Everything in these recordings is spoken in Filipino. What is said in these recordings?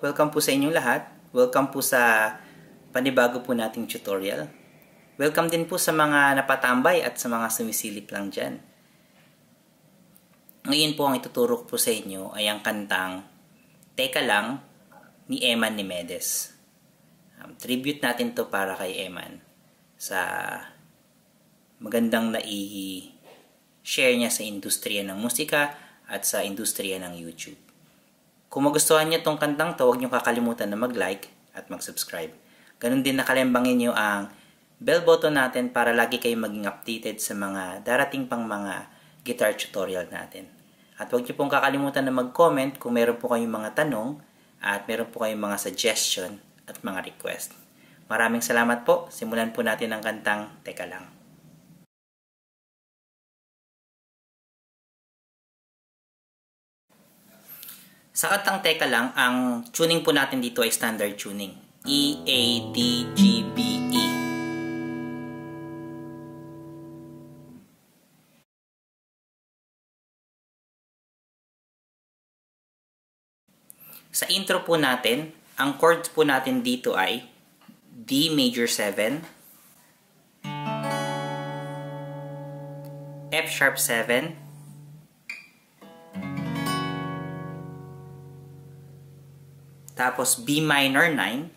welcome po sa inyong lahat. Welcome po sa panibago po nating tutorial. Welcome din po sa mga napatambay at sa mga sumisilip lang dyan. Ngayon po ang ituturo ko po sa inyo ay ang kantang Teka Lang ni Eman Nimedes. Tribute natin to para kay Eman sa magandang nai-share niya sa industriya ng musika at sa industriya ng YouTube. Kung magustuhan niyo tong kantang to, huwag niyo kakalimutan na mag-like at mag-subscribe. Ganun din nakalimbangin niyo ang bell button natin para lagi kayong maging updated sa mga darating pang mga guitar tutorial natin. At huwag niyo pong kakalimutan na mag-comment kung meron po kayong mga tanong at meron po kayong mga suggestion at mga request. Maraming salamat po. Simulan po natin ang kantang Teka Lang. Sa kantang Teka Lang, ang tuning po natin dito ay standard tuning. E, A, D, G, B, E. Sa intro po natin, ang chords po natin dito ay D major 7, F sharp 7, tapos B minor 9,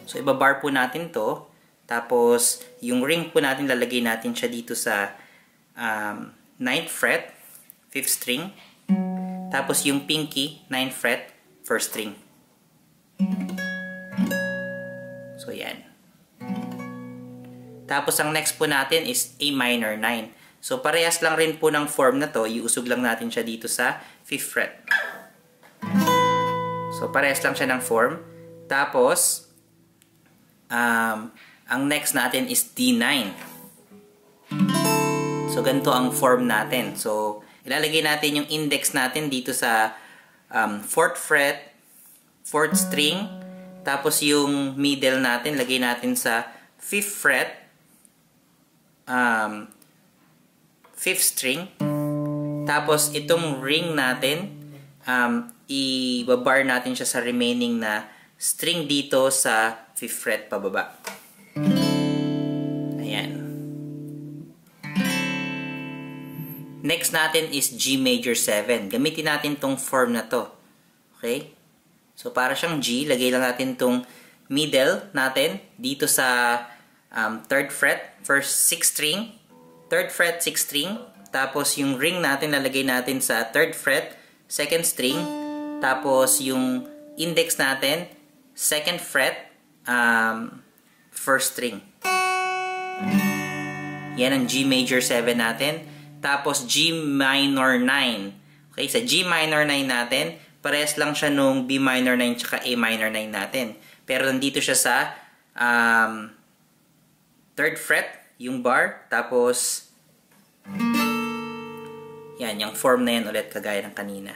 so ibabar po natin to, tapos yung ring po natin lalagay natin siya dito sa 9th fret, 5th string, tapos yung pinky 9th fret, 1st string. So yan. Tapos ang next po natin is A minor 9. So, parehas lang rin po ng form na to. Iusog lang natin siya dito sa 5th fret. So, parehas lang siya ng form. Tapos, ang next natin is D9. So, ganito ang form natin. So, ilalagay natin yung index natin dito sa 4th fret, 4th string. Tapos, yung middle natin, lagay natin sa 5th fret, 5th string. Tapos, itong ring natin, i-bar natin siya sa remaining na string dito sa 5th fret pababa. Ayan. Next natin is G major 7. Gamitin natin tong form na to. Okay? So, para siyang G, lagay lang natin tong middle natin dito sa 3rd fret, 6th string, 3rd fret, 6th string. Tapos, yung ring natin, lalagay natin sa 3rd fret, 2nd string. Tapos, yung index natin, 2nd fret, 1st string. Yan ang G major 7 natin. Tapos, G minor 9. Okay, sa G minor 9 natin, parehas lang siya nung B minor 9 tsaka A minor 9 natin. Pero, nandito siya sa 3rd fret, yung bar, tapos yan, yung form na yan ulit kagaya ng kanina.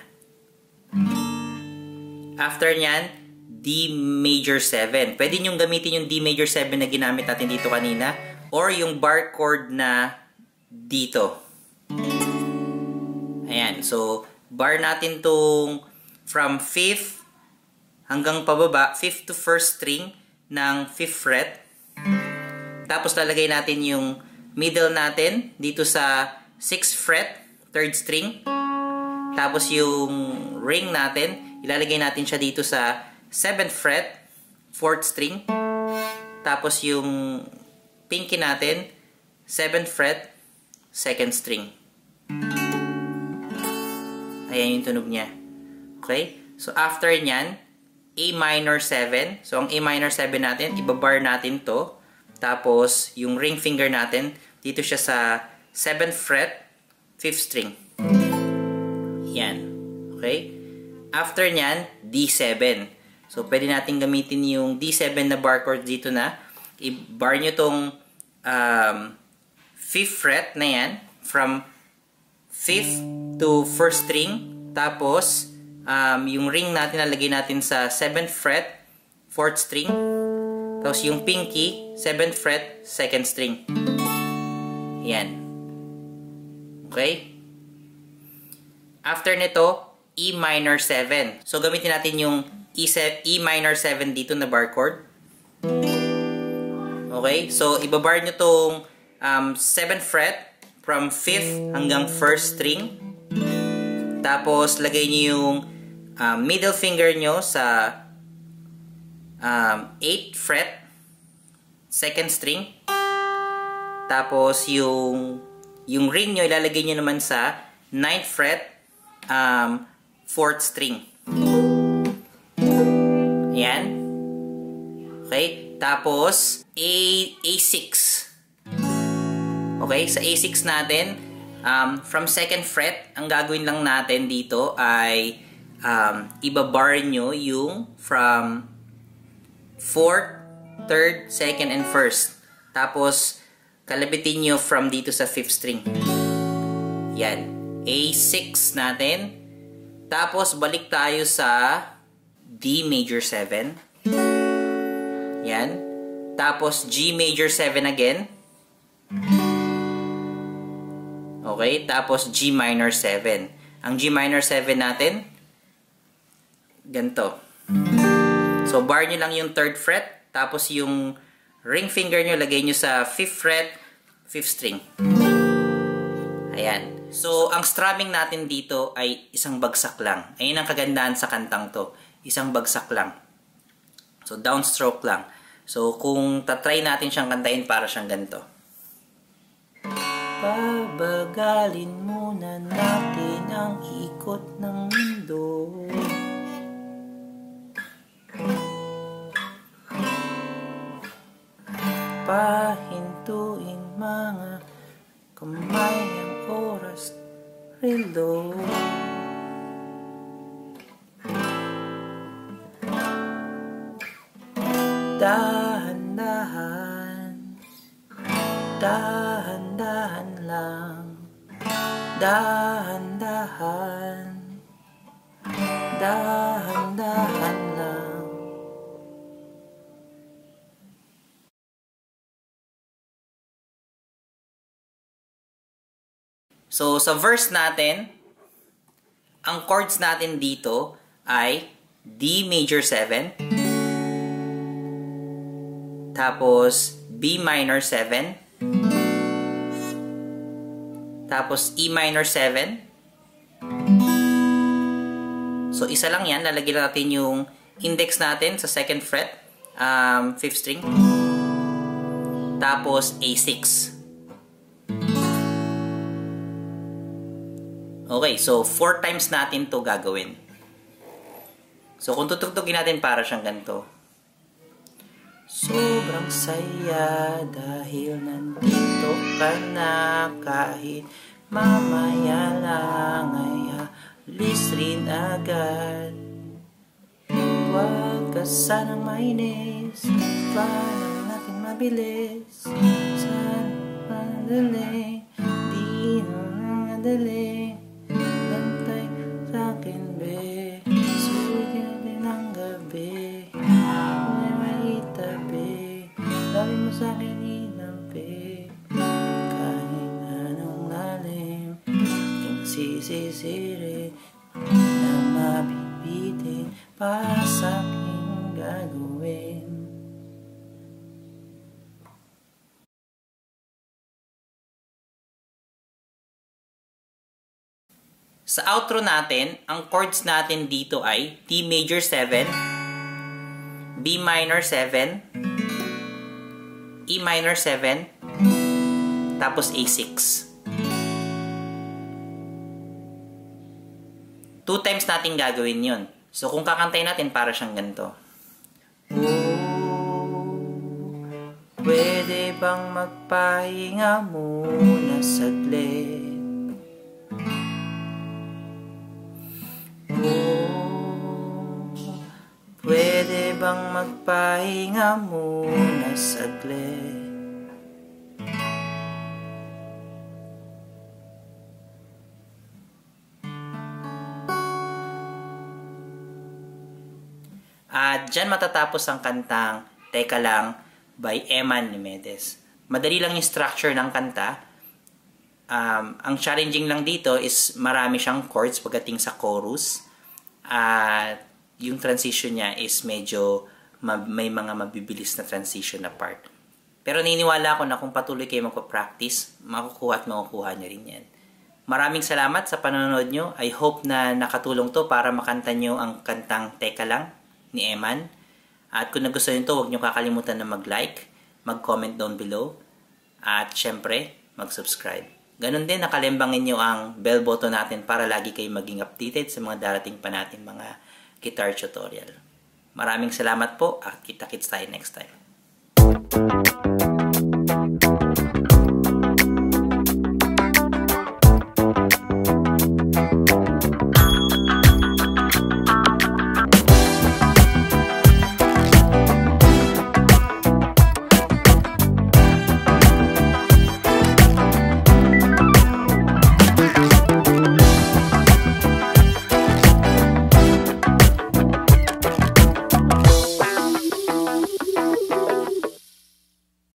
After nyan, D major 7. Pwede nyong gamitin yung D major 7 na ginamit natin dito kanina or yung bar chord na dito. Ayan, so bar natin tong from 5th hanggang pababa, 5th to 1st string ng 5th fret. Tapos lalagay natin yung middle natin dito sa 6th fret, 3rd string. Tapos yung ring natin, ilalagay natin siya dito sa 7th fret, 4th string. Tapos yung pinky natin, 7th fret, 2nd string. Ayan yung tunog niya. Okay? So after nyan, A minor 7. So ang A minor 7 natin, ibabar natin to. Tapos, yung ring finger natin, dito siya sa 7th fret, 5th string. Yan. Okay? After nyan, D7. So, pwede natin gamitin yung D7 na bar chord dito na. I-bar nyo tong 5th fret na yan, from 5th to 1st string. Tapos, yung ring natin, nalagay natin sa 7th fret, 4th string. Tapos yung pinky, 7th fret, 2nd string. Yan. Okay? After nito, E minor 7. So, gamitin natin yung E minor 7 dito na bar chord. Okay? So, ibabar nyo tong 7th fret from 5th hanggang 1st string. Tapos, lagay nyo yung middle finger nyo sa 8th fret, 2nd string. Tapos, yung ring nyo, ilalagay nyo naman sa 9th fret, 4th string. Ayan. Okay? Tapos, A6. Okay? Sa A6 natin, from 2nd fret, ang gagawin lang natin dito ay ibabar nyo yung from 4th, 3rd, 2nd, and 1st. Tapos, kalabitin nyo from dito sa 5th string. Yan. A6 natin. Tapos, balik tayo sa D major 7. Yan. Tapos, G major 7 again. Okay. Tapos, G minor 7. Ang G minor 7 natin, ganito. So, bar nyo lang yung 3rd fret. Tapos, yung ring finger nyo, lagay nyo sa 5th fret, 5th string. Ayan. So, ang strumming natin dito ay isang bagsak lang. Ayun ang kagandahan sa kantang to. Isang bagsak lang. So, downstroke lang. So, kung tatry natin siyang kantahin, para siyang ganito. Pabagalin muna natin ang ikot ng mundo. Pahintuin mga kamay ang oras, relo. Dahan-dahan, dahan-dahan lang, dahan-dahan, dahan-dahan lang. So, sa verse natin, ang chords natin dito ay D major 7, tapos B minor 7, tapos E minor 7. So, isa lang yan. Lalagyan natin yung index natin sa 2nd fret, 5th string, tapos A6. Okay, so 4 times natin to gagawin. So, kung tutugtugin natin, para siyang ganito. Sobrang saya dahil nandito ka na, kahit mamaya lang ay alis rin agad. Huwag ka sanang mainis, paano natin mabilis? Sana madali, di na madali. Bantay sa akin, be, sulit din ang gabi. May itabi, sabi mo sa akin inampi. Kahit anong lalim, aking sisisirin na mabibitin, para sa aking gagawin. Sa outro natin, ang chords natin dito ay D major 7, B minor 7, E minor 7, tapos A6. 2 times natin gagawin yun. So, kung kakantayin natin, para siyang ganito. Pwede bang magpahinga muna saglit? Pwede bang magpahinga muna saglit? At dyan matatapos ang kantang Teka Lang by Eman Nimedes. Madali lang yung structure ng kanta. Ang challenging lang dito is marami siyang chords pagdating sa chorus. At yung transition niya is medyo may mga mabibilis na transition na part. Pero naniniwala ako na kung patuloy kayo magpa-practice, makukuha at makukuha nyo rin yan. Maraming salamat sa panonood nyo. I hope na nakatulong to para makanta nyo ang kantang Teka Lang ni Eman. At kung nagustuhan nyo to, huwag nyo kakalimutan na mag-like, mag-comment down below, at syempre, mag-subscribe. Ganon din, nakalembangin nyo ang bell button natin para lagi kayo maging updated sa mga darating pa natin mga guitar tutorial. Maraming salamat po at kita-kits tayo next time.